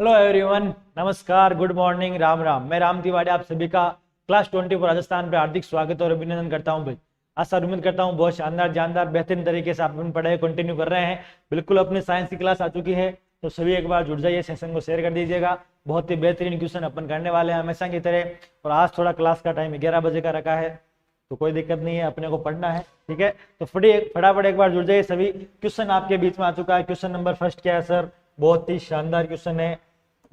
Hello everyone, नमस्कार, good morning, Ram Ram. मैं राम तिवारी आप सभी का क्लास 24 राजस्थान पे हार्दिक स्वागत और अभिनंदन करता हूं भाई। आज सर उम्मीद करता हूं बहुत शानदार जानदार बेहतरीन तरीके से आप अपनी पढ़ाई कंटिन्यू कर रहे हैं। बिल्कुल अपनी साइंस की क्लास आ चुकी है, तो सभी एक बार जुड़ जाइए, सेशन को शेयर कर दीजिएगा। बहुत ही बेहतरीन क्वेश्चन अपन करने वाले हैं हमेशा की तरह। और आज थोड़ा क्लास का टाइम 11 बजे का रखा है, तो कोई दिक्कत नहीं है, अपने को पढ़ना है, ठीक है। तो फटाफट एक बार जुड़ जाइए सभी। क्वेश्चन आपके बीच में आ चुका है। क्वेश्चन नंबर फर्स्ट क्या है सर? बहुत ही शानदार क्वेश्चन है,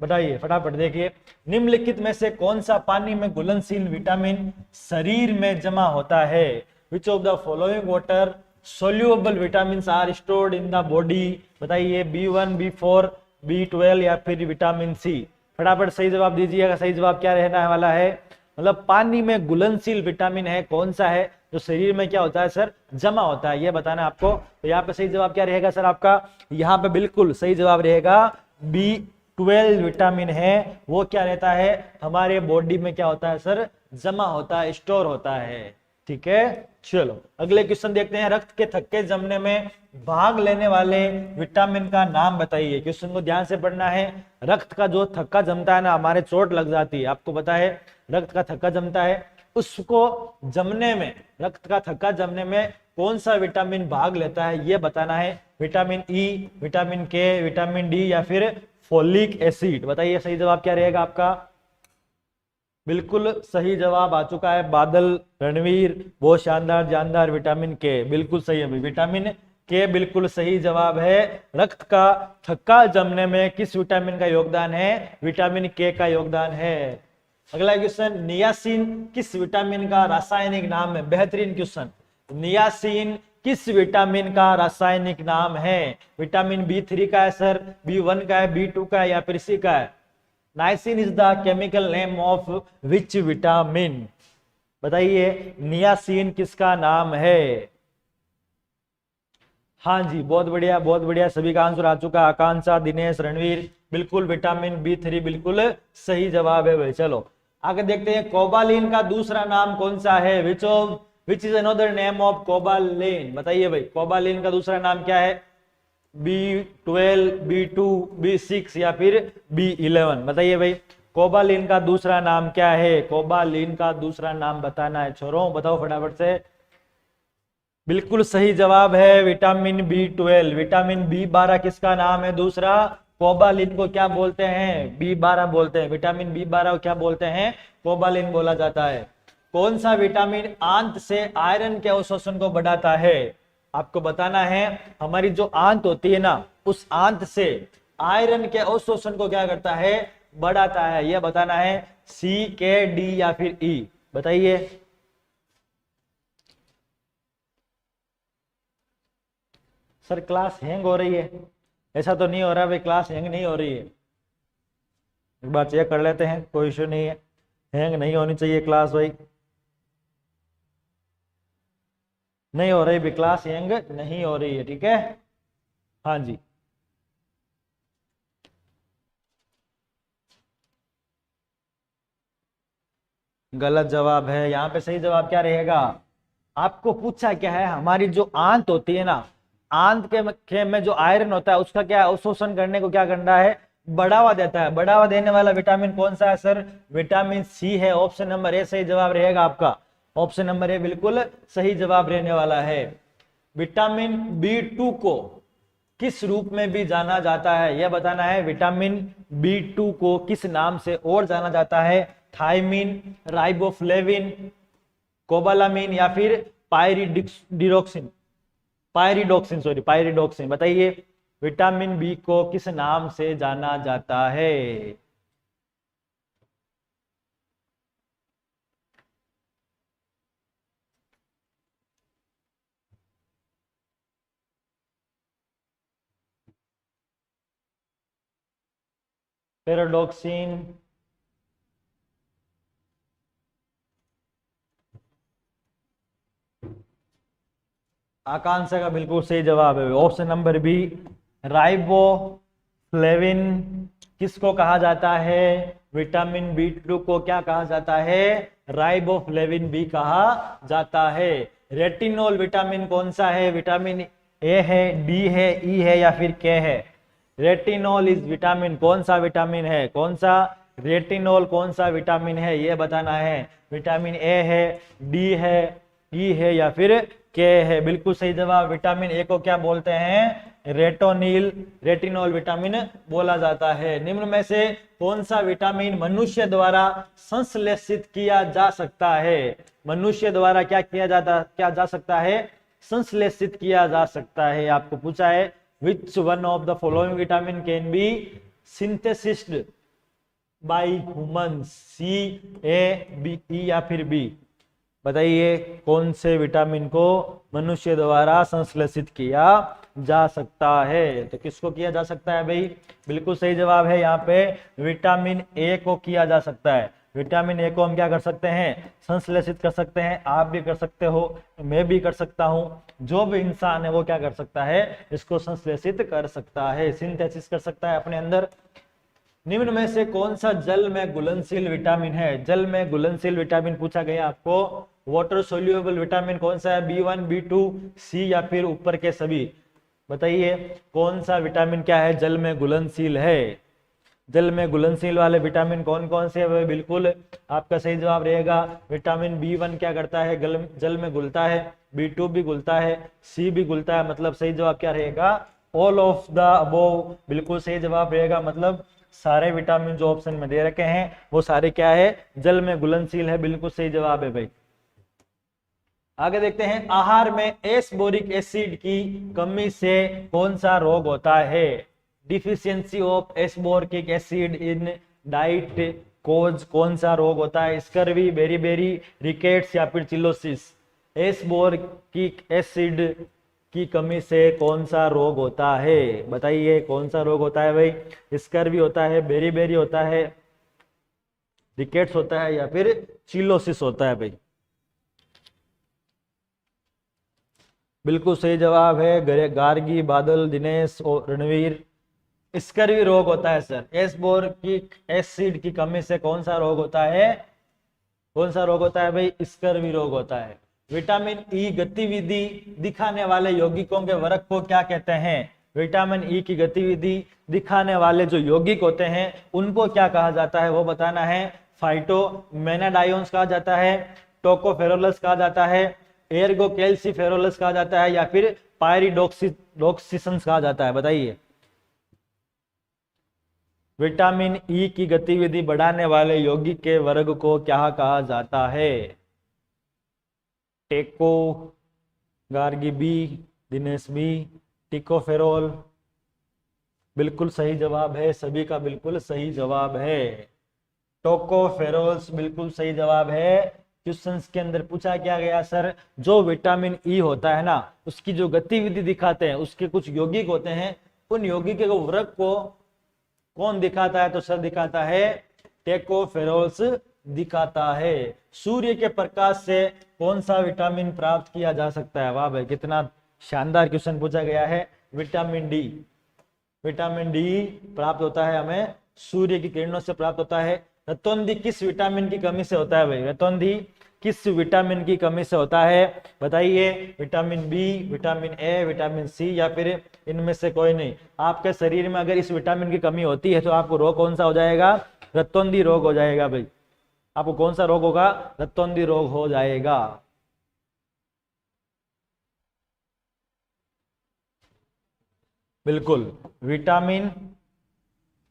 बताइए फटाफट। देखिए, निम्नलिखित में से कौन सा पानी में घुलनशील विटामिन शरीर में जमा होता है? Which of the following water soluble vitamin are stored in the body? बताइए, B1, B4, B12 या फिर विटामिन सी? फटाफट सही जवाब दीजिएगा। सही जवाब क्या रहने वाला है? मतलब पानी में घुलनशील विटामिन है कौन सा है जो शरीर में क्या होता है सर? जमा होता है, ये बताना आपको। तो यहाँ पे सही जवाब क्या रहेगा सर आपका? यहाँ पे बिल्कुल सही जवाब रहेगा B12 विटामिन है। वो क्या रहता है? हमारे बॉडी में क्या होता है सर? जमा होता है, स्टोर होता है, ठीक है। चलो अगले क्वेश्चन देखते हैं। रक्त के थक्के जमने में भाग लेने वाले विटामिन का नाम बताइए। क्वेश्चन को ध्यान से पढ़ना है। रक्त का जो थक्का जमता है ना, हमारे चोट लग जाती है, आपको पता है, रक्त का थक्का जमता है, उसको जमने में, रक्त का थक्का जमने में कौन सा विटामिन भाग लेता है, ये बताना है। विटामिन ई, विटामिन के, विटामिन डी या फिर फोलिक एसिड? बताइए सही जवाब क्या रहेगा आपका? बिल्कुल सही जवाब आ चुका है बादल, रणवीर, बहुत शानदार जानदार। विटामिन के बिल्कुल सही है, विटामिन के बिल्कुल सही जवाब है। रक्त का थक्का जमने में किस विटामिन का योगदान है? विटामिन के का योगदान है। अगला क्वेश्चन, नियासिन किस विटामिन का रासायनिक नाम है? बेहतरीन क्वेश्चन। नियासिन किस विटामिन का रासायनिक नाम है? विटामिन B3 का है सर, B1 का है, B2 का है या फिर C का है? Niacin is the chemical name of which vitamin? बताइए, नियासिन किसका नाम है? हाँ जी, बहुत बढ़िया बहुत बढ़िया, सभी का आंसर आ चुका। आकांक्षा, दिनेश, रणवीर, बिल्कुल विटामिन B3 बिल्कुल सही जवाब है भाई। चलो आगे देखते हैं। कोबालिन का दूसरा नाम कौन सा है? Which is another name of cobalamin? बताइए भाई, कोबालिन का दूसरा नाम क्या है? B12, B2, B6 या फिर B11? बताइए भाई, कोबालिन का दूसरा नाम क्या है? कोबालिन का दूसरा नाम बताना है छोरों, बताओ फटाफट से। बिल्कुल सही जवाब है विटामिन B12। विटामिन B12 किसका नाम है दूसरा? कोबालिन को क्या बोलते हैं? B12 बोलते हैं। विटामिन B12 को क्या बोलते हैं? कोबालिन बोला जाता है। कौन सा विटामिन आंत से आयरन के अवशोषण को बढ़ाता है? आपको बताना है। हमारी जो आंत होती है ना, उस आंत से आयरन के अवशोषण को क्या करता है? बढ़ाता है, यह बताना है। C, K, D या फिर E? बताइए। सर क्लास हैंग हो रही है? ऐसा तो नहीं हो रहा भाई, क्लास हैंग नहीं हो रही है। एक बार चेक कर लेते हैं, कोई इश्यू नहीं है। हैंग नहीं होनी चाहिए क्लास भाई। नहीं हो रही भी, क्लास हैंग नहीं हो रही है, ठीक है। हाँ जी, गलत जवाब है। यहाँ पे सही जवाब क्या रहेगा? आपको पूछा क्या है? हमारी जो आंत होती है ना, आंत के में जो आयरन होता है, उसका क्या अवशोषण करने को क्या करना है? बढ़ावा देता है। बढ़ावा देने वाला विटामिन कौन सा है सर? विटामिन सी है। ऑप्शन नंबर ए सही जवाब रहेगा आपका। ऑप्शन नंबर ए बिल्कुल सही जवाब रहने वाला है। विटामिन B2 को किस रूप में भी जाना जाता है, यह बताना है। विटामिन B2 को किस नाम से और जाना जाता है? थायमिन, राइबोफ्लेविन, कोबालामिन या फिर पायरिडोक्सिन? बताइए, विटामिन बी को किस नाम से जाना जाता है? पेरोडोक्सिन, आकांक्षा का बिल्कुल सही जवाब है ऑप्शन नंबर बी, राइबोफ्लेविन। किसको कहा जाता है? विटामिन B2 को क्या कहा जाता है? राइबोफ्लेविन भी कहा जाता है। रेटिनॉल विटामिन कौन सा है? विटामिन ए है, डी है, ई है या फिर के है? रेटिनॉल इज विटामिन, कौन सा विटामिन है, कौन सा रेटिनॉल कौन सा विटामिन है ये बताना है। विटामिन ए है, डी है, ई है या फिर के है। बिल्कुल सही जवाब। विटामिन ए को क्या बोलते हैं? रेटिनॉल विटामिन बोला जाता है। निम्न में से कौन सा विटामिन मनुष्य द्वारा संश्लेषित किया जा सकता है? मनुष्य द्वारा क्या जा सकता है? संश्लेषित किया जा सकता है। आपको पूछा है which one of the following vitamin can be synthesised by humans, C, A, B, E या फिर बी। बताइए कौन से विटामिन को मनुष्य द्वारा संश्लेषित किया जा सकता है? तो किसको किया जा सकता है भाई? बिल्कुल सही जवाब है यहाँ पे विटामिन ए को किया जा सकता है। विटामिन ए को हम क्या कर सकते हैं? संश्लेषित कर सकते हैं। आप भी कर सकते हो, मैं भी कर सकता हूँ, जो भी इंसान है वो क्या कर सकता है? इसको संश्लेषित कर सकता है, सिंथेसिस कर सकता है अपने अंदर। निम्न में से कौन सा जल में घुलनशील विटामिन है? जल में घुलनशील विटामिन पूछा गया आपको। वाटर सोल्यूबल विटामिन कौन सा है? B1, B2, सी या फिर ऊपर के सभी। बताइए कौन सा विटामिन क्या है जल में घुलनशील है? जल में घुलनशील वाले विटामिन कौन कौन से है? बिल्कुल आपका सही जवाब रहेगा विटामिन B1 क्या करता है? जल में घुलता है, B2 भी घुलता है, सी भी घुलता है। मतलब सही जवाब क्या रहेगा? All of the above. बिल्कुल सही जवाब रहेगा। मतलब सारे विटामिन जो ऑप्शन में दे रखे हैं वो सारे क्या है? जल में घुलनशील है। बिल्कुल सही जवाब है भाई। आगे देखते हैं, आहार में एस्बोरिक एसिड की कमी से कौन सा रोग होता है? Deficiency of ascorbic acid in diet causes कौन सा रोग होता है? स्कर्वी, बेरीबेरी, रिकेट्स या फिर चिलोसिस। एस्बोरिक एसिड की कमी से कौन सा रोग होता है? बताइए कौन सा रोग होता है भाई? स्कर्वी होता है, बेरीबेरी होता है, रिकेट्स होता है या फिर चिलोसिस होता है भाई? बिल्कुल सही जवाब है गार्गी, बादल, दिनेश और रणवीर। स्कर्वी रोग होता है सर। एस्बोरिक एसिड की कमी से कौन सा रोग होता है? कौन सा रोग होता है भाई? स्कर्वी रोग होता है। विटामिन ई गतिविधि दिखाने वाले यौगिकों के वर्ग को क्या कहते हैं? विटामिन ई की गतिविधि दिखाने वाले जो यौगिक होते हैं उनको क्या कहा जाता है वो बताना है। फाइटोमेनाडायोन्स कहा जाता है, टोकोफेरोलस कहा जाता है, एर्गोकेल्सिफेरोलस कहा जाता है या फिर पायरिडोक्सिसंस कहा जाता है। बताइए विटामिन ई की गतिविधि बढ़ाने वाले यौगिक के वर्ग को क्या कहा जाता है? टेको, गार्गी बी, दिनेश बी, टिकोफेरोल। बिल्कुल सही जवाब है, सभी का बिल्कुल सही जवाब है। टोकोफेरोल्स बिल्कुल सही जवाब है। क्वेश्चंस के अंदर पूछा क्या गया सर? जो विटामिन ई होता है ना उसकी जो गतिविधि दिखाते हैं उसके कुछ यौगिक होते हैं, उन यौगिक के वर्ग को कौन दिखाता है? तो सर दिखाता है टेकोफेरोल्स दिखाता है। सूर्य के प्रकाश से कौन सा विटामिन प्राप्त किया जा सकता है? वाह भाई कितना शानदार क्वेश्चन पूछा गया है। Vitamin D. विटामिन डी प्राप्त होता है हमें सूर्य की किरणों से प्राप्त होता है। रतौंधी किस विटामिन की कमी से होता है भाई? रतौंधी किस विटामिन की कमी से होता है? बताइए vitamin B, vitamin A, vitamin C या फिर इनमें से कोई नहीं। आपके शरीर में अगर इस विटामिन की कमी होती है तो आपको रोग कौन सा हो जाएगा? रतौंधी रोग हो जाएगा भाई। आपको कौन सा रोग होगा? रतौंधी रोग हो जाएगा। बिल्कुल विटामिन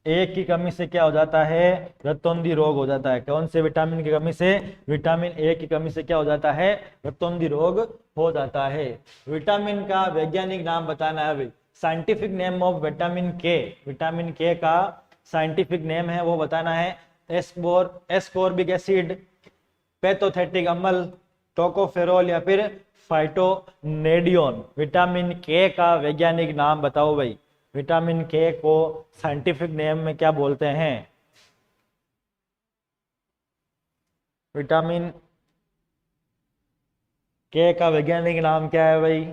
ए की कमी से क्या हो जाता है? रतौंधी रोग हो जाता है। कौन से विटामिन की कमी से? विटामिन ए की कमी से क्या हो जाता है? रतौंधी रोग हो जाता है। विटामिन का वैज्ञानिक नाम बताना है भाई। साइंटिफिक नेम ऑफ विटामिन के। विटामिन के का साइंटिफिक नेम है वो बताना है। एस्कोर्बिक एसिड, पैथोथेटिक अम्ल, टोकोफेरोल या फिर फाइटोनेडियोन। विटामिन के का वैज्ञानिक नाम बताओ भाई। विटामिन के को साइंटिफिक नेम में क्या बोलते हैं? विटामिन के का वैज्ञानिक नाम क्या है भाई?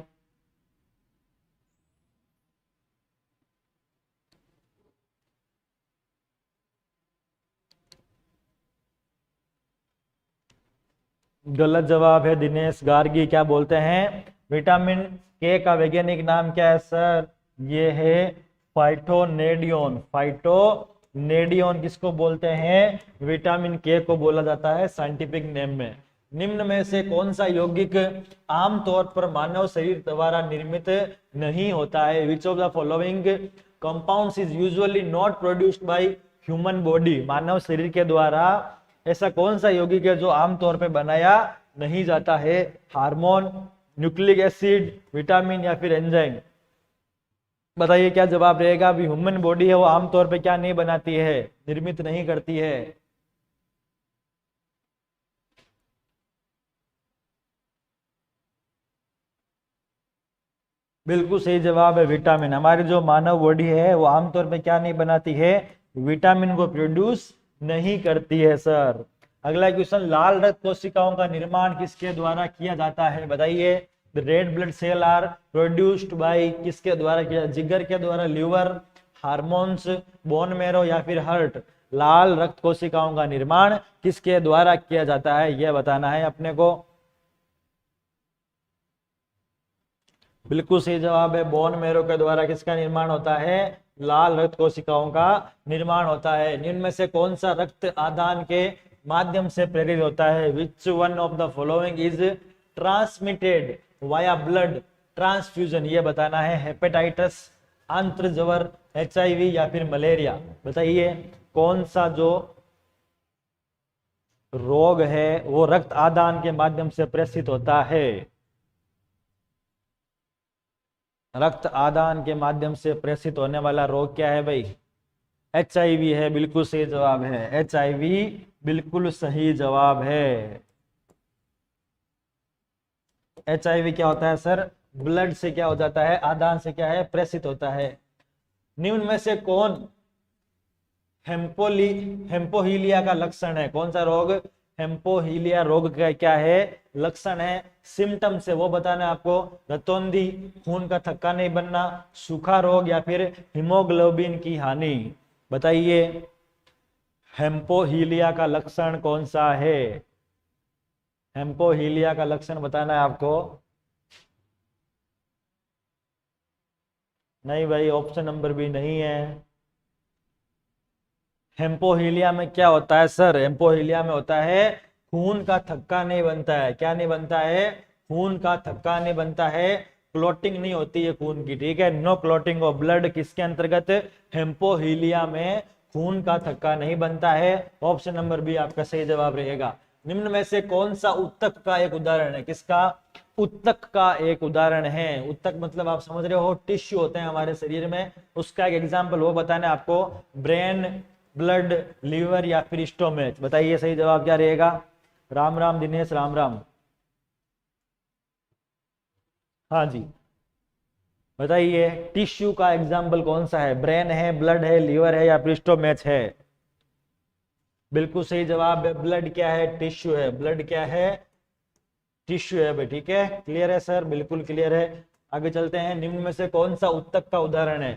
गलत जवाब है दिनेश गार्गी। क्या बोलते हैं? विटामिन के का वैज्ञानिक नाम क्या है सर? ये है फाइटोनेडियोन, फाइटोनेडियोन किसको बोलते हैं? विटामिन के को बोला जाता है साइंटिफिक नेम में। निम्न में से कौन सा यौगिक आमतौर पर मानव शरीर द्वारा निर्मित नहीं होता है? Which of the following compounds is usually not produced by human body? मानव शरीर के द्वारा ऐसा कौन सा यौगिक है जो आमतौर पर बनाया नहीं जाता है? हार्मोन, न्यूक्लिक एसिड, विटामिन या फिर एंजाइम? बताइए क्या जवाब रहेगा? अभी ह्यूमन बॉडी है वो आमतौर पे क्या नहीं बनाती है, निर्मित नहीं करती है? बिल्कुल सही जवाब है विटामिन। हमारी जो मानव बॉडी है वो आमतौर पे क्या नहीं बनाती है? विटामिन को प्रोड्यूस नहीं करती है सर। अगला क्वेश्चन, लाल रक्त कोशिकाओं का निर्माण किसके द्वारा किया जाता है? बताइए। The red blood cell are produced by, किसके द्वारा किया? जिगर के द्वारा, लिवर, हार्मोन्स, बोन मैरो या फिर हार्ट? लाल रक्त कोशिकाओं का निर्माण किसके द्वारा किया जाता है यह बताना है अपने को। बिल्कुल सही जवाब है, बोन मैरो के द्वारा किसका निर्माण होता है? लाल रक्त कोशिकाओं का निर्माण होता है। निम्न में से कौन सा रक्त आदान के माध्यम से प्रेरित होता है? Which one of the following is transmitted via blood transfusion? ये बताना है। हेपेटाइटिस, आंत्रज्वर, HIV या फिर मलेरिया? बताइए कौन सा जो रोग है वो रक्त आदान के माध्यम से प्रेषित होता है? रक्त आदान के माध्यम से प्रेषित होने वाला रोग क्या है भाई? HIV है, बिल्कुल सही जवाब है। HIV बिल्कुल सही जवाब है। HIV क्या होता है सर? ब्लड से क्या हो जाता है? आदान से क्या है? प्रेषित होता है। निम्न में से कौन हेम्पोहीलिया का लक्षण है? कौन सा रोग हेम्पोहीलिया रोग का क्या है लक्षण है? सिम्टम से वो बताना है आपको। रतौंधी, खून का थक्का नहीं बनना, सूखा रोग या फिर हीमोग्लोबिन की हानि? बताइए हेम्पोहीलिया का लक्षण कौन सा है? हेम्पोहीलिया का लक्षण बताना है आपको। नहीं भाई, ऑप्शन नंबर भी नहीं है। हेम्पोहीलिया में क्या होता है सर? हेम्पोहीलिया में होता है खून का थक्का नहीं बनता है। क्या नहीं बनता है? खून का थक्का नहीं बनता है, क्लोटिंग नहीं होती है खून की, ठीक है। नो क्लोटिंग ऑफ ब्लड किसके अंतर्गत? हेम्पोहीलिया में खून का थक्का नहीं बनता है। ऑप्शन नंबर बी आपका सही जवाब रहेगा। निम्न में से कौन सा उत्तक का एक उदाहरण है? किसका? उत्तक का एक उदाहरण है। उत्तक मतलब आप समझ रहे हो टिश्यू होते हैं हमारे शरीर में, उसका एक एग्जाम्पल वो बताना है आपको। ब्रेन, ब्लड, लीवर या फिर स्टोमेच? बताइए सही जवाब क्या रहेगा? राम राम दिनेश, राम राम। हाँ जी बताइए टिश्यू का एग्जाम्पल कौन सा है? ब्रेन है, ब्लड है, लीवर है या फिर स्टोमेच है? बिल्कुल सही जवाब है। ब्लड क्या है? टिश्यू है। ब्लड क्या है? टिश्यू है भाई, ठीक है। क्लियर है सर? बिल्कुल क्लियर है। आगे चलते हैं। निम्न में से कौन सा उत्तक का उदाहरण है?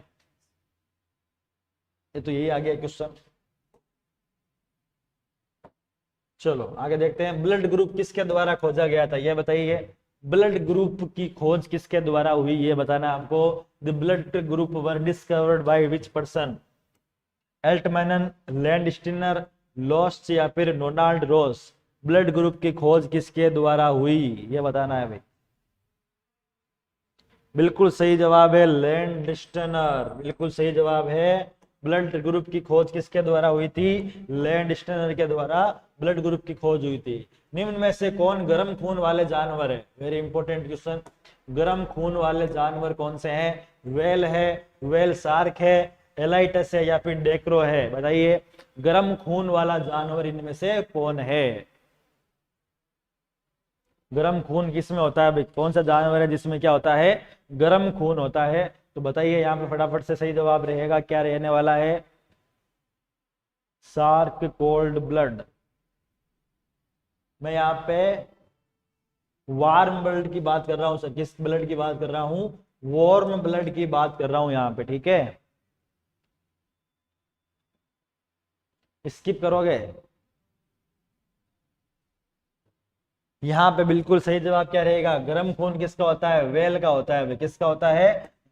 ये तो यही आ गया क्वेश्चन। चलो आगे देखते हैं। ब्लड ग्रुप किसके द्वारा खोजा गया था? ये बताइए ब्लड ग्रुप की खोज किसके द्वारा हुई ये बताना आपको। The blood group were discovered by which person? Altman, Landsteiner, lost या फिर रोनाल्ड रोस? ब्लड ग्रुप की खोज किसके द्वारा हुई ये बताना है भाई। बिल्कुल सही जवाब है लैंडस्टीनर, बिल्कुल सही जवाब है। ब्लड ग्रुप की खोज किसके द्वारा हुई थी? लैंडस्टीनर के द्वारा ब्लड ग्रुप की खोज हुई थी। निम्न में से कौन गर्म खून वाले जानवर है? Very important question. गर्म खून वाले जानवर कौन से हैं? वेल है, वेल शार्क है, एलाइटस है या फिर डेक्रो है? बताइए गर्म खून वाला जानवर इनमें से कौन है? गर्म खून किसमें होता है भाई? कौन सा जानवर है जिसमें क्या होता है? गर्म खून होता है। तो बताइए यहाँ पे फटाफट से सही जवाब रहेगा क्या रहने वाला है? Shark cold blood. मैं यहाँ पे वार्म ब्लड की बात कर रहा हूँ सर। किस ब्लड की बात कर रहा हूँ? वार्म ब्लड की बात कर रहा हूँ यहाँ पे, ठीक है। स्किप करोगे? यहाँ पे बिल्कुल सही जवाब क्या रहेगा? गर्म खून किसका होता है? वेल का होता है। किसका होता है?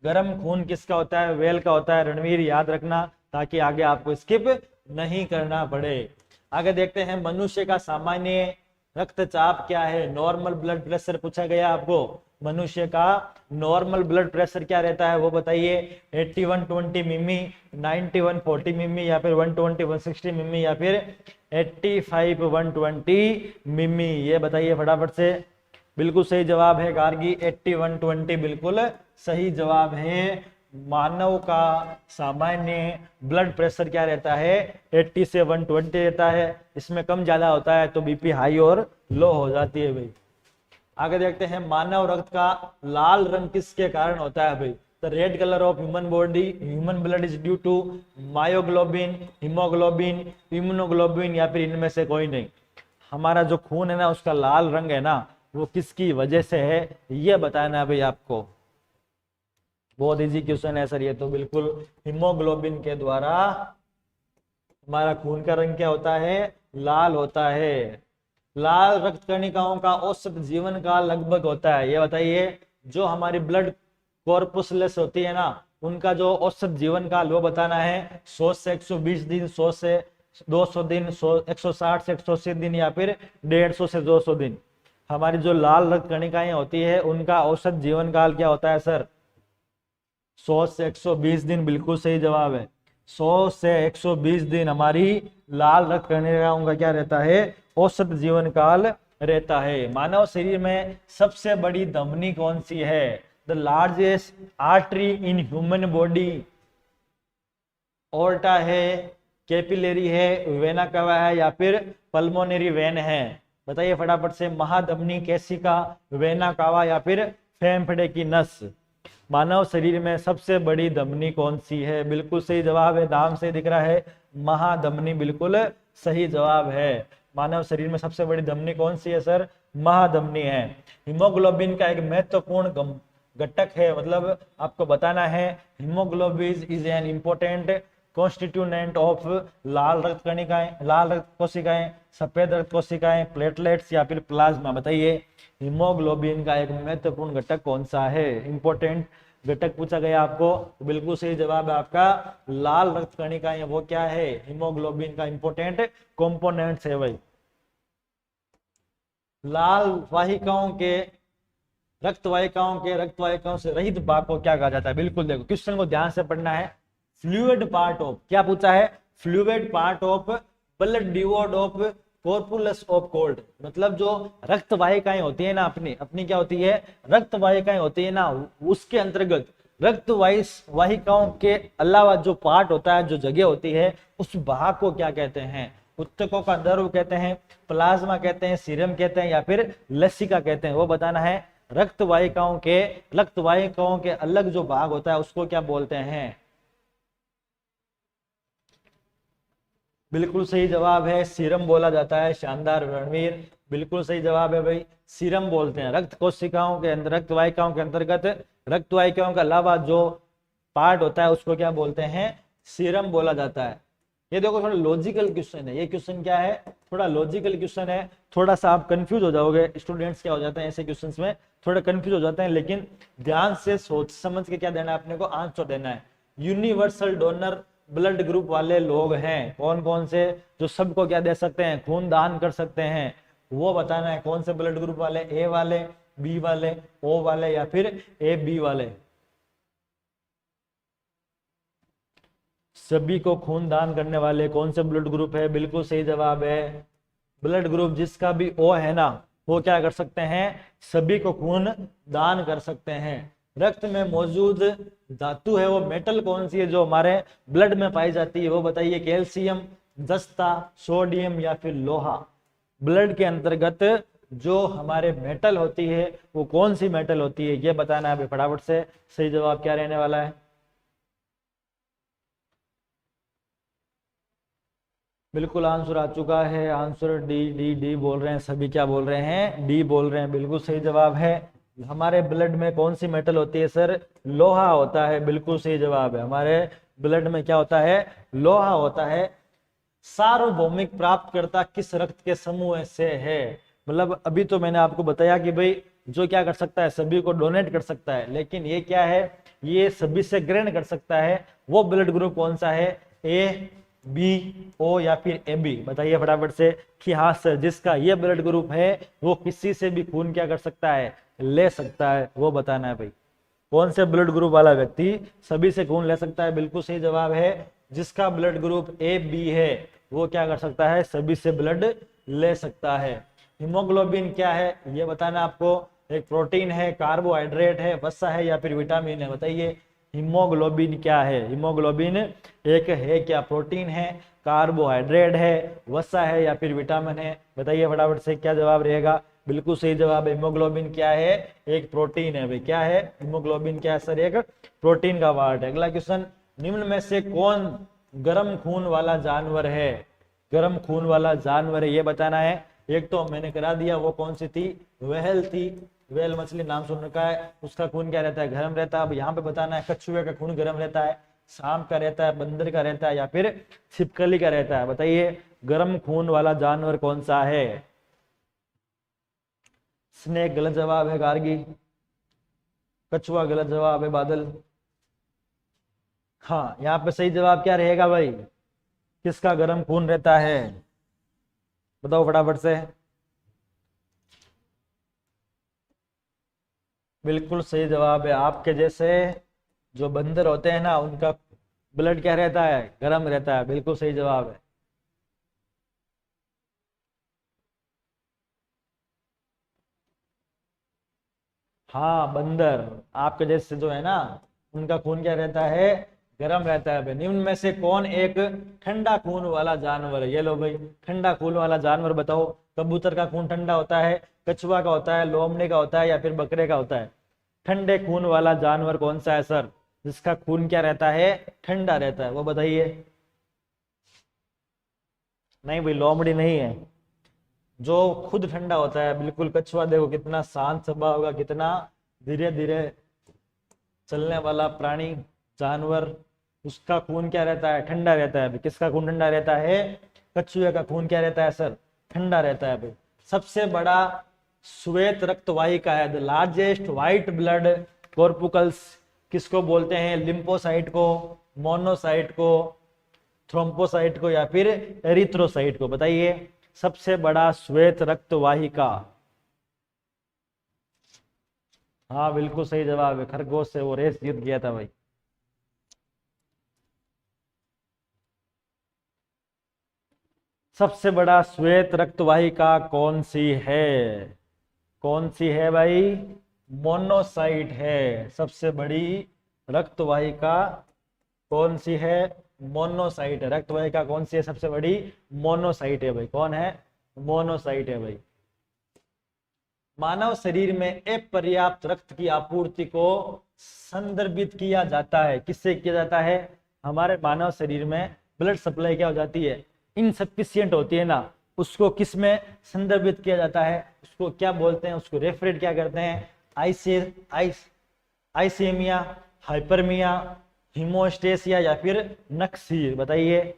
गर्म खून किसका होता है? वेल का होता है। रणवीर याद रखना ताकि आगे आपको स्किप नहीं करना पड़े। आगे देखते हैं मनुष्य का सामान्य रक्तचाप क्या है? नॉर्मल ब्लड प्रेशर पूछा गया आपको। मनुष्य का नॉर्मल ब्लड प्रेशर क्या रहता है वो बताइए। 81-20 मिमी, 91-40 मिमी, या फिर 120-160 मिमी, या फिर 85-120 मिमी? ये बताइए फटाफट से। बिल्कुल सही जवाब है गार्गी, 81-20 बिल्कुल सही जवाब है। मानव का सामान्य ब्लड प्रेशर क्या रहता है? 80 से 120 रहता है। इसमें कम ज्यादा होता है तो बीपी हाई और लो हो जाती है भाई। आगे देखते हैं मानव रक्त का लाल रंग किसके कारण होता है भाई? The red colour of human body, human blood is due to myoglobin, haemoglobin, immunoglobin, या फिर इनमें से कोई नहीं। हमारा जो खून है ना उसका लाल रंग है ना वो किसकी वजह से है ये बताना है भाई आपको। बहुत इजी क्वेश्चन है सर ये तो। बिल्कुल हीमोग्लोबिन के द्वारा हमारा खून का रंग क्या होता है? लाल होता है। लाल रक्त कणिकाओं का औसत जीवन काल लगभग होता है ये बताइए। जो हमारी ब्लड कॉर्पुसलेस होती है ना उनका जो औसत जीवन काल वो बताना है। 100 से 120 दिन, 100 से 200 दिन, 160 से 180 दिन, या फिर 150 से 200 दिन। हमारी जो लाल रक्त कणिकाएं होती है उनका औसत जीवन काल क्या होता है सर? 100 से 120 दिन बिल्कुल सही जवाब है। 100 से 120 दिन हमारी लाल रक्त कणिकाओं का क्या रहता है? औसत जीवन काल रहता है। मानव शरीर में सबसे बड़ी धमनी कौन सी है? The largest artery in human body. Aorta है, कैपिलरी है, वेना कवा है, या फिर पल्मोनरी वेन है? बताइए फटाफट से। महाधमनी, केशिका, वेना कावा, या फिर फेफड़े की नस? मानव शरीर में सबसे बड़ी धमनी कौन सी है? बिल्कुल सही जवाब है। नाम से दिख रहा है महाधमनी बिल्कुल सही जवाब है। मानव शरीर में सबसे बड़ी धमनी कौन सी है सर? महाधमनी है। हीमोग्लोबिन का एक महत्वपूर्ण घटक है, मतलब आपको बताना है। Haemoglobin is an important constituent of लाल रक्त कणिकाएं, लाल रक्त कोशिकाएं, सफेद रक्त कोशिकाएं, प्लेटलेट्स, या फिर प्लाज्मा? बताइए हीमोग्लोबिन का एक महत्वपूर्ण घटक कौन सा है? इंपॉर्टेंट घटक पूछा गया आपको। तो बिल्कुल सही जवाब है आपका लाल रक्त कणिकाएं। वो क्या है? हीमोग्लोबिन का इंपॉर्टेंट कंपोनेंट्स है भाई। लाल वाहिकाओं के रक्त वाहिकाओं से रहित भाग को क्या कहा जाता है? बिल्कुल देखो क्वेश्चन को ध्यान से पढ़ना है। फ्लूइड पार्ट ऑफ, क्या पूछा है? फ्लूइड पार्ट ऑफ ब्लड डिवोर्ड ऑफ कॉर्पुलस ऑफ कोल्ड। मतलब जो रक्त वाहिकाएं होती है ना अपनी क्या होती है? रक्त वाहिकाएं होती है ना उसके अंतर्गत रक्त वाहिकाओं के अलावा जो पार्ट होता है, जो जगह होती है, उस भाग को क्या कहते हैं? उत्तकों का द्रव कहते हैं, प्लाज्मा कहते हैं, सीरम कहते हैं, या फिर लसिका कहते हैं? वो बताना है। रक्त वाहिकाओं के अलग जो भाग होता है उसको क्या बोलते हैं? बिल्कुल सही जवाब है, सीरम बोला जाता है। शानदार रणवीर, बिल्कुल सही जवाब है भाई, सीरम बोलते हैं। रक्त कोशिकाओं के अंदर, रक्त वाहिकाओं के अंतर्गत रक्त वाहिकाओं के अलावा जो पार्ट होता है उसको क्या बोलते हैं? सीरम बोला जाता है। ये देखो थोड़ा लॉजिकल क्वेश्चन है। ये क्वेश्चन क्या है? थोड़ा लॉजिकल क्वेश्चन है। थोड़ा सा आप कंफ्यूज हो जाओगे। स्टूडेंट्स क्या हो जाते हैं ऐसे क्वेश्चंस में, थोड़ा कंफ्यूज हो जाते हैं, लेकिन ध्यान से सोच समझ के क्या देना है अपने को? आंसर देना है। यूनिवर्सल डोनर ब्लड ग्रुप वाले लोग हैं कौन कौन से? जो सबको क्या दे सकते हैं? खून दान कर सकते हैं। वो बताना है कौन से ब्लड ग्रुप वाले? ए वाले, बी वाले, ओ वाले, या फिर ए बी वाले? सभी को खून दान करने वाले कौन से ब्लड ग्रुप है? बिल्कुल सही जवाब है ब्लड ग्रुप जिसका भी ओ है ना वो क्या कर सकते हैं? सभी को खून दान कर सकते हैं। रक्त में मौजूद धातु है वो मेटल कौन सी है जो हमारे ब्लड में पाई जाती है? वो बताइए। कैल्शियम, जस्ता, सोडियम, या फिर लोहा? ब्लड के अंतर्गत जो हमारे मेटल होती है वो कौन सी मेटल होती है ये बताना है फटाफट से। सही जवाब क्या रहने वाला है? बिल्कुल आंसर आ चुका है। आंसर डी डी डी बोल रहे हैं सभी। क्या बोल रहे हैं? डी बोल रहे हैं। बिल्कुल सही जवाब है। हमारे ब्लड में कौन सी मेटल होती है सर? लोहा होता है। बिल्कुल सही जवाब है। हमारे ब्लड में क्या होता है? लोहा होता है। सार्वभौमिक प्राप्तकर्ता किस रक्त के समूह से है? मतलब अभी तो मैंने आपको बताया कि भाई जो क्या कर सकता है, सभी को डोनेट कर सकता है। लेकिन ये क्या है, ये सभी से ग्रहण कर सकता है। वो ब्लड ग्रुप कौन सा है, ए, बी, ओ या फिर ए बी? बताइए फटाफट से कि हाँ सर, जिसका ये ब्लड ग्रुप है वो किसी से भी खून क्या कर सकता है, ले सकता है, वो बताना है भाई। कौन से ब्लड ग्रुप वाला व्यक्ति सभी से खून ले सकता है? बिल्कुल सही जवाब है, जिसका ब्लड ग्रुप ए बी है वो क्या कर सकता है, सभी से ब्लड ले सकता है। हीमोग्लोबिन क्या है ये बताना आपको। एक प्रोटीन है, कार्बोहाइड्रेट है, वसा है या फिर विटामिन है? बताइए हीमोग्लोबिन क्या है। हीमोग्लोबिन एक है क्या, प्रोटीन है, कार्बोहाइड्रेट है, वसा है या फिर विटामिन है? बताइए फटाफट से क्या जवाब रहेगा। बिल्कुल सही जवाब है, हीमोग्लोबिन क्या है, एक प्रोटीन है भाई। क्या है, हीमोग्लोबिन क्या है सर, एक प्रोटीन का पार्ट है। अगला क्वेश्चन, निम्न में से कौन गर्म खून वाला जानवर है? गर्म खून वाला जानवर है ये बताना है। एक तो मैंने करा दिया, वो कौन सी थी, व्हेल थी। व्हेल मछली नाम सुन रखा है, उसका खून क्या रहता है, गर्म रहता है। अब यहाँ पे बताना है कछुए का खून गर्म रहता है, सांप का रहता है, बंदर का रहता है या फिर छिपकली का रहता है? बताइए गर्म खून वाला जानवर कौन सा है। स्नेक गलत जवाब है, गार्गी। कछुआ गलत जवाब है, बादल। हाँ, यहाँ पे सही जवाब क्या रहेगा भाई, किसका गर्म खून रहता है, बताओ फटाफट से। बिल्कुल सही जवाब है, आपके जैसे जो बंदर होते हैं ना उनका ब्लड क्या रहता है, गर्म रहता है। बिल्कुल सही जवाब है। हाँ, बंदर आपके जैसे जो है ना उनका खून क्या रहता है, गर्म रहता है। निम्न में से कौन एक ठंडा खून वाला जानवर है? ये लो भाई, ठंडा खून वाला जानवर बताओ। कबूतर का खून ठंडा होता है, कछुआ का होता है, लोमड़ी का होता है या फिर बकरे का होता है? ठंडे खून वाला जानवर कौन सा है सर, जिसका खून क्या रहता है, ठंडा रहता है, वो बताइए। नहीं भाई, लोमड़ी नहीं है, जो खुद ठंडा होता है बिल्कुल। कछुआ देखो कितना शांत स्वभाव होगा, कितना धीरे धीरे चलने वाला प्राणी, जानवर, उसका खून क्या रहता है, ठंडा रहता है। किसका खून ठंडा रहता है, कछुए का खून क्या रहता है सर, ठंडा रहता है भाई। सबसे बड़ा श्वेत रक्तवाहिका है, द लार्जेस्ट व्हाइट ब्लड कॉर्पुकल्स किसको बोलते हैं? लिम्फोसाइट को, मोनोसाइट को, थ्रोम्बोसाइट को या फिर एरिथ्रोसाइट को? बताइए सबसे बड़ा श्वेत रक्तवाहिका। हाँ बिल्कुल सही जवाब है, खरगोश से वो रेस जीत गया था भाई। सबसे बड़ा श्वेत रक्तवाहिका कौन सी है, कौन सी है भाई? मोनोसाइट है। सबसे बड़ी रक्तवाहिका कौन सी है, मोनोसाइट है। रक्तवाहिका कौन सी है सबसे बड़ी, मोनोसाइट है भाई। कौन है, मोनोसाइट है भाई। मानव शरीर में अपर्याप्त रक्त की आपूर्ति को संदर्भित किया जाता है, किससे किया जाता है? हमारे मानव शरीर में ब्लड सप्लाई क्या हो जाती है, इनसफिशियंट होती है ना, उसको किस में संदर्भित किया जाता है, उसको क्या बोलते हैं, उसको रेफरेट क्या करते हैं? आइसेमिया, हाइपरमिया, हीमोस्टेसिया या फिर नक्सीर? बताइए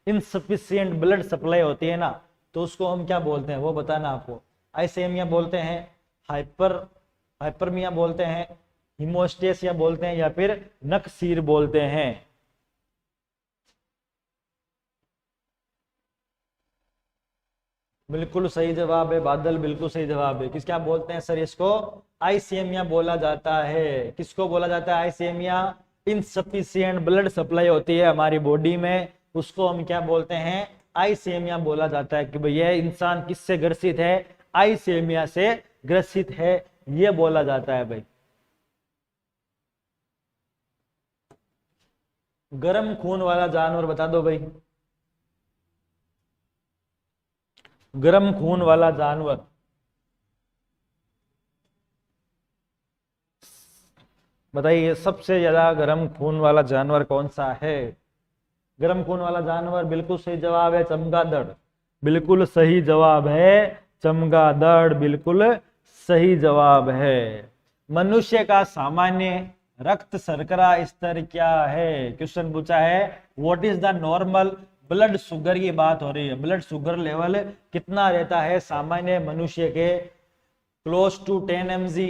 इनसफिशियंट ब्लड सप्लाई होती है ना तो उसको हम क्या बोलते हैं, वो बताना आपको। आइसेमिया बोलते हैं, हाइपरमिया बोलते हैं, हीमोस्टेसिया बोलते हैं या फिर नक्सीर बोलते हैं? बिल्कुल सही जवाब है बादल, बिल्कुल सही जवाब है। किस क्या बोलते हैं सर इसको, आइसेमिया बोला जाता है। किसको बोला जाता है, आइसेमिया? इनसफिशिएंट ब्लड सप्लाई होती है हमारी बॉडी में, उसको हम क्या बोलते हैं, आइसेमिया बोला जाता है। कि भैया इंसान किससे ग्रसित है, आइसेमिया से ग्रसित है, ये बोला जाता है भाई। गर्म खून वाला जानवर बता दो भाई, गर्म खून वाला जानवर। बताइए सबसे ज्यादा गर्म खून वाला जानवर कौन सा है? गर्म खून वाला जानवर बिल्कुल सही जवाब है, चमगादड़। बिल्कुल सही जवाब है, चमगादड़ बिल्कुल सही जवाब है। मनुष्य का सामान्य रक्त शर्करा स्तर क्या है? क्वेश्चन पूछा है what is the normal blood sugar की बात हो रही है। ब्लड शुगर लेवल कितना रहता है सामान्य मनुष्य के close to 10 mg,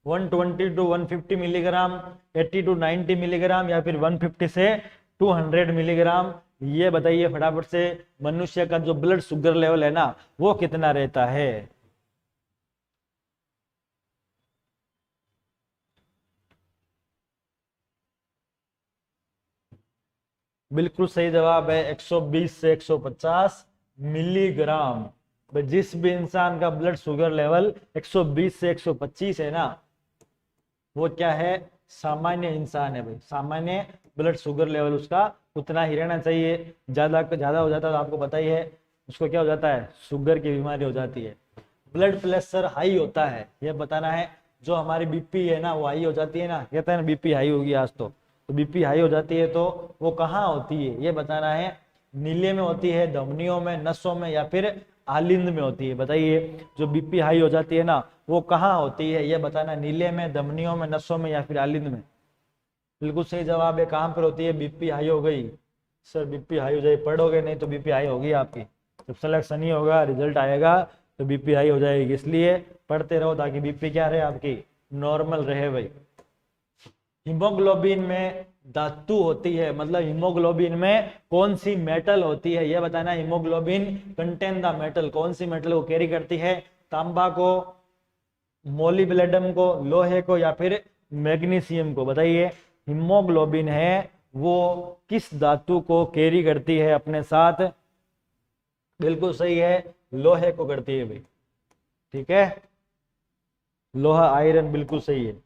120 to 150 milligram, 80 to 90 milligram, या फिर 150 से 200 मिलीग्राम। ये बताइए फटाफट से, मनुष्य का जो ब्लड शुगर लेवल है ना वो कितना रहता है। बिल्कुल सही जवाब है 120 से 150 मिलीग्राम। जिस भी इंसान का ब्लड शुगर लेवल 120 से 125 है ना वो क्या है, सामान्य इंसान है भाई। सामान्य ब्लड शुगर लेवल उसका उतना ही रहना चाहिए। ज्यादा हो जाता है तो आपको पता ही है उसको क्या हो जाता है, शुगर की बीमारी हो जाती है। ब्लड प्रेशर हाई होता है ये बताना है। जो हमारी बीपी है ना वो हाई हो जाती है ना, कहते हैं ना बीपी हाई होगी आज तो बीपी हाई हो जाती है तो वो कहाँ होती है ये बताना है। नीले में होती है, धमनियों में, नसों में, या फिर आलिंद में होती है। बताइए जो बीपी हाई हो जाती है ना वो कहाँ होती है ये बताना, नीले में, धमनियों में, नसों में, या फिर आलिंद में। बिल्कुल सही जवाब है। कहाँ पर होती है, बीपी हाई हो गई सर, बीपी हाई हो जाए, पढ़ोगे नहीं तो बीपी हाई होगी आपकी। जब सिलेक्शन ही होगा, रिजल्ट आएगा तो बीपी हाई हो जाएगी। इसलिए पढ़ते रहो ताकि बीपी क्या रहे आपकी, नॉर्मल रहे भाई। हीमोग्लोबिन में धातु होती है, मतलब हीमोग्लोबिन में कौन सी मेटल होती है ये बताना। हीमोग्लोबिन कंटेन द मेटल, कौन सी मेटल को कैरी करती है, तांबा को, मोलिब्डेनम को, लोहे को, या फिर मैग्नीशियम को। बताइए हीमोग्लोबिन है वो किस धातु को कैरी करती है अपने साथ। बिल्कुल सही है, लोहे को करती है भाई। ठीक है, लोहा, आयरन, बिल्कुल सही है।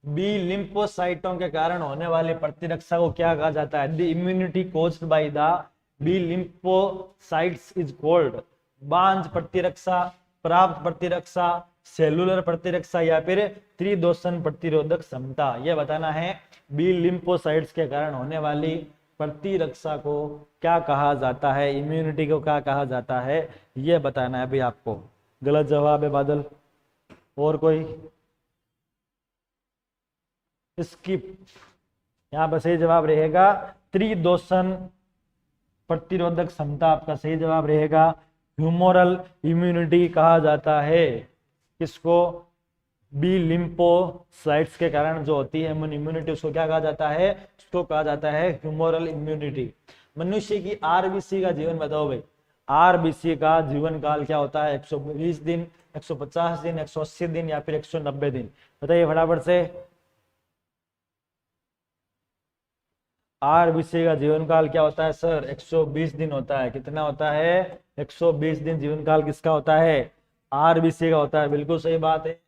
बी लिम्फोसाइटों के कारण होने वाली प्रतिरक्षा को क्या कहा जाता है, the immunity caused by the B lymphocytes is called. बांझ प्रतिरक्षा, प्राप्त प्रतिरक्षा, सेलुलर प्रतिरक्षा, या फिर त्रिदोषण प्रतिरोधक क्षमता। यह बताना है बी लिम्फोसाइट्स के कारण होने वाली प्रतिरक्षा को क्या कहा जाता है, इम्यूनिटी को क्या कहा जाता है, यह बताना है भाई आपको। गलत जवाब है बादल। और कोई स्किप, यहाँ पर सही जवाब रहेगा त्रिदोषण प्रतिरोधक क्षमता आपका सही जवाब रहेगा। ह्यूमोरल इम्यूनिटी कहा जाता है किसको, बी लिम्फोसाइट्स के कारण जो होती है इम्यूनिटी, उसको क्या कहा जाता है, उसको कहा जाता है ह्यूमोरल इम्यूनिटी। मनुष्य की आरबीसी का जीवन बताओ भाई। आरबीसी का जीवन काल क्या होता है, 120 दिन, 150 दिन, 180 दिन, या फिर 190 दिन। बताइए फटाफट से। आरबीसी का जीवन काल क्या होता है सर, 120 दिन होता है। कितना होता है, 120 दिन जीवन काल किसका होता है, आरबीसी का होता है। बिल्कुल सही बात है।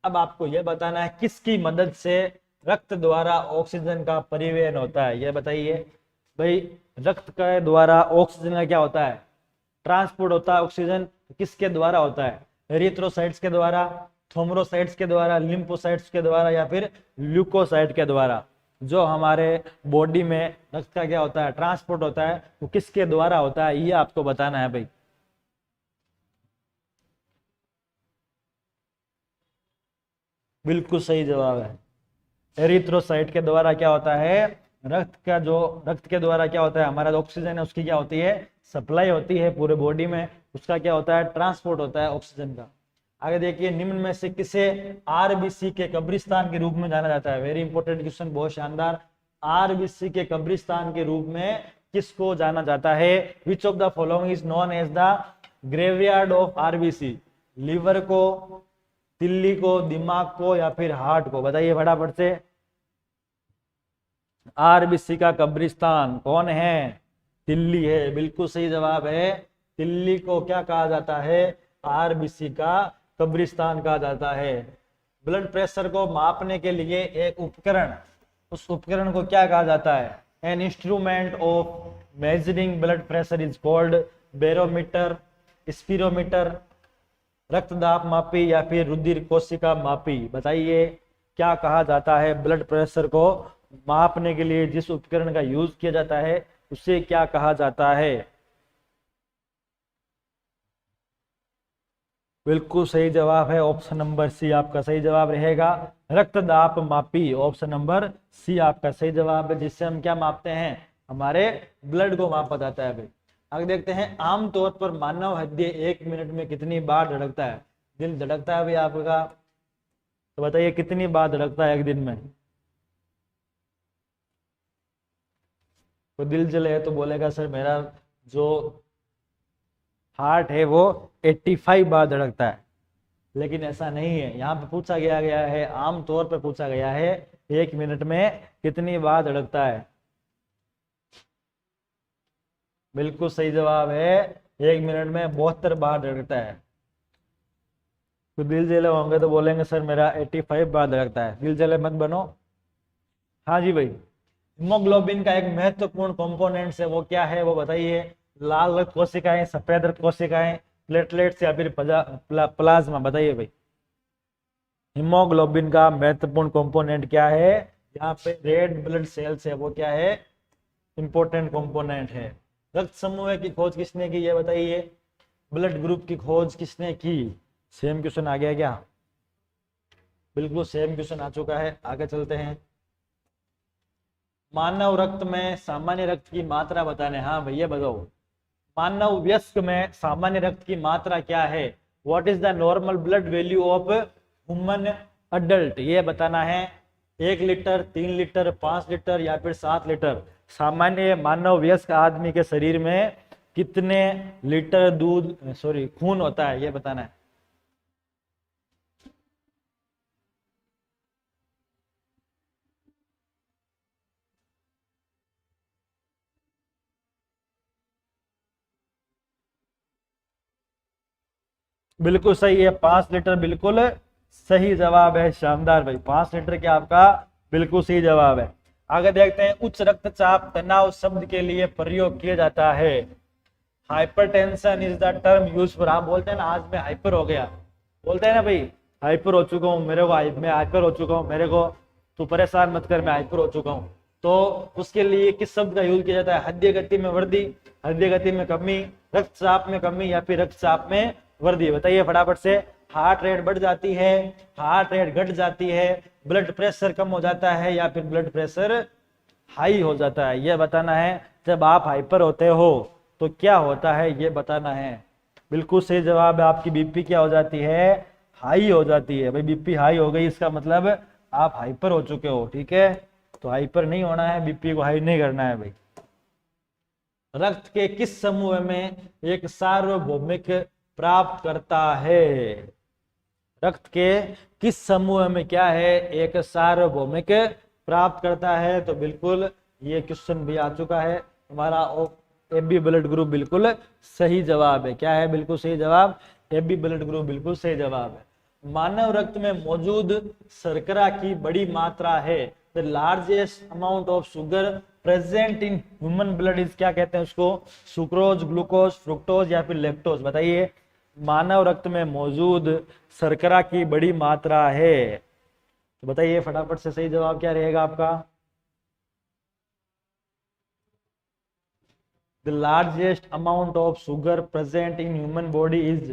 अब आपको यह बताना है किसकी मदद से रक्त द्वारा ऑक्सीजन का परिवहन होता है, यह बताइए भाई। रक्त के द्वारा ऑक्सीजन का क्या होता है, ट्रांसपोर्ट होता है ऑक्सीजन। किसके द्वारा होता है, एरिथ्रोसाइट्स के द्वारा, थ्रोम्बोसाइट्स के द्वारा, लिम्फोसाइट्स के द्वारा, या फिर ल्यूकोसाइट के द्वारा। जो हमारे बॉडी में रक्त का क्या होता है, ट्रांसपोर्ट होता है, वो किसके द्वारा होता है ये आपको बताना है भाई। बिल्कुल सही जवाब है, एरिथ्रोसाइट के द्वारा क्या होता है, रक्त के द्वारा क्या होता है, हमारा ऑक्सीजन है उसकी क्या होती है, सप्लाई होती है पूरे बॉडी में, उसका क्या होता है, ट्रांसपोर्ट होता है ऑक्सीजन का। आगे देखिए, निम्न में से किसे आरबीसी के कब्रिस्तान के रूप में जाना जाता है। वेरी इंपॉर्टेंट क्वेश्चन, बहुत शानदार। आरबीसी के कब्रिस्तान के रूप में किसको जाना जाता है, which of the following is known as the graveyard of RBC. Liver को, तिल्ली को, दिमाग को, या फिर हार्ट को। बताइए फटाफट से। आरबीसी का कब्रिस्तान कौन है, तिल्ली है। बिल्कुल सही जवाब है, तिल्ली को क्या कहा जाता है, आरबीसी का कब्रिस्तान कहा जाता है। ब्लड प्रेशर को मापने के लिए एक उपकरण, उस उपकरण को क्या कहा जाता है, an instrument of measuring blood pressure is called barometer, spirometer, रक्तदाब मापी, या फिर रुधिर कोशिका मापी। बताइए क्या कहा जाता है, ब्लड प्रेशर को मापने के लिए जिस उपकरण का यूज किया जाता है उसे क्या कहा जाता है। बिल्कुल सही जवाब है, ऑप्शन नंबर सी आपका सही जवाब रहेगा, रक्तदाब मापी। ऑप्शन नंबर सी आपका सही जवाब है, जिससे हम क्या मापते हैं, हमारे ब्लड को मापा जाता है भाई। आगे देखते हैं, आमतौर पर मानव हृदय 1 मिनट में कितनी बार धड़कता है। दिल धड़कता है भाई आपका, तो बताइए कितनी बार धड़कता है एक दिन में? तो दिल जले है तो बोलेगा सर मेरा जो हार्ट है वो 85 बार धड़कता है, लेकिन ऐसा नहीं है। यहाँ पे पूछा गया है, आम तौर पे पूछा गया है, एक मिनट में कितनी बार धड़कता है? बिल्कुल सही जवाब है, एक मिनट में 72 बार धड़कता है। तो दिल जले होंगे तो बोलेंगे सर मेरा 85 बार धड़कता है। दिल जले मत बनो। हाँ जी भाई, हीमोग्लोबिन का एक महत्वपूर्ण कंपोनेंट है, वो क्या है वो बताइए? लाल रक्त कोशिकाएं, सफेद रक्त कोशिकाएं, प्लेटलेट्स या फिर प्लाज्मा, बताइए भाई। हीमोग्लोबिन का महत्वपूर्ण कंपोनेंट क्या है? यहाँ पे रेड ब्लड सेल्स है, वो क्या है? इंपॉर्टेंट कंपोनेंट है। रक्त समूह की खोज किसने की ये बताइए? ब्लड ग्रुप की खोज किसने की? सेम क्वेश्चन आ गया क्या? बिल्कुल सेम क्वेश्चन आ चुका है, आगे चलते हैं। मानव रक्त में सामान्य रक्त की मात्रा बताने। हाँ भैया बताओ, मानव वयस्क में सामान्य रक्त की मात्रा क्या है? What is the normal blood value of human adult, ये बताना है। 1 लीटर, 3 लीटर, 5 लीटर या फिर 7 लीटर? सामान्य मानव वयस्क आदमी के शरीर में कितने लीटर खून होता है, ये बताना है। बिल्कुल सही है, 5 लीटर बिल्कुल सही जवाब है। शानदार भाई, 5 लीटर क्या आपका बिल्कुल सही जवाब है। आगे देखते हैं, उच्च रक्तचाप तनाव शब्द के लिए प्रयोग किया जाता है। Hypertension is the term use for. आप बोलते हैं ना आज मैं हाइपर हो गया, बोलते हैं ना भाई हाइपर हो चुका हूँ, मैं हाइपर हो चुका हूँ, मेरे को तू परेशान मत कर, मैं हाइपर हो चुका हूँ। तो उसके लिए किस शब्द का यूज किया जाता है? हृदय गति में वृद्धि, हृदय गति में कमी, रक्तचाप में कमी या फिर रक्तचाप में वृद्धि? बताइए फटाफट से। हार्ट रेट बढ़ जाती है, हार्ट रेट घट जाती है, ब्लड प्रेशर कम हो जाता है या फिर ब्लड प्रेशर हाई हो जाता है, यह बताना है। जब आप हाइपर होते हो तो क्या होता है, ये बताना है। बिल्कुल सही जवाब है, आपकी बीपी क्या हो जाती है? हाई हो जाती है। भाई बीपी हाई हो गई, इसका मतलब आप हाइपर हो चुके हो, ठीक है? तो हाइपर नहीं होना है, बीपी को हाई नहीं करना है भाई। रक्त के किस समूह में एक सार्वभौमिक प्राप्त करता है? रक्त के किस समूह में क्या है? एक सार्वभौमिक प्राप्त करता है। तो बिल्कुल ये क्वेश्चन भी आ चुका है हमारा। AB ब्लड ग्रुप बिल्कुल सही जवाब है। क्या है बिल्कुल सही जवाब? AB ब्लड ग्रुप बिल्कुल सही जवाब है। मानव रक्त में मौजूद शर्करा की बड़ी मात्रा है। The largest amount of sugar present in human blood is, क्या कहते हैं उसको? सुक्रोज, ग्लूकोज, फ्रुक्टोज या फिर लैक्टोज? बताइए। मानव रक्त में मौजूद शर्करा की बड़ी मात्रा है, तो बताइए फटाफट से सही जवाब क्या रहेगा आपका? The largest amount of sugar present in human body is,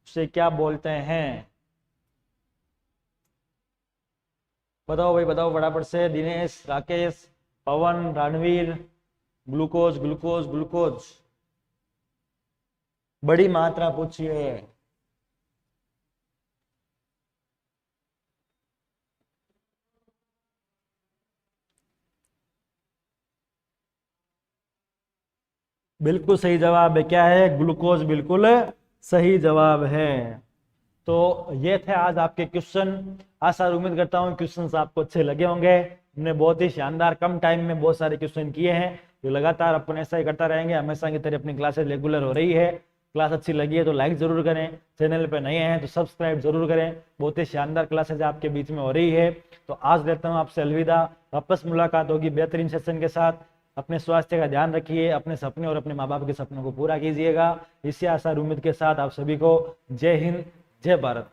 उसे क्या बोलते हैं? बताओ भाई बताओ फटाफट से। दिनेश, राकेश, पवन, रणवीर। ग्लूकोज ग्लूकोज ग्लूकोज, बड़ी मात्रा पूछिए। बिल्कुल सही जवाब है। क्या है? ग्लूकोज बिल्कुल सही जवाब है। तो ये थे आज आपके क्वेश्चन। आशा और उम्मीद करता हूँ क्वेश्चंस आपको अच्छे लगे होंगे। हमने बहुत ही शानदार कम टाइम में बहुत सारे क्वेश्चन किए हैं, जो लगातार अपन ऐसा ही करता रहेंगे। हमेशा की तरह अपनी क्लासेस रेगुलर हो रही है। क्लास अच्छी लगी है तो लाइक जरूर करें, चैनल पे नए हैं तो सब्सक्राइब जरूर करें। बहुत ही शानदार क्लासेज आपके बीच में हो रही है। तो आज लेता हूँ आपसे अलविदा, वापस मुलाकात होगी बेहतरीन सेशन के साथ। अपने स्वास्थ्य का ध्यान रखिए, अपने सपने और अपने माँ बाप के सपनों को पूरा कीजिएगा। इसी आशा और उम्मीद के साथ आप सभी को जय हिंद, जय भारत।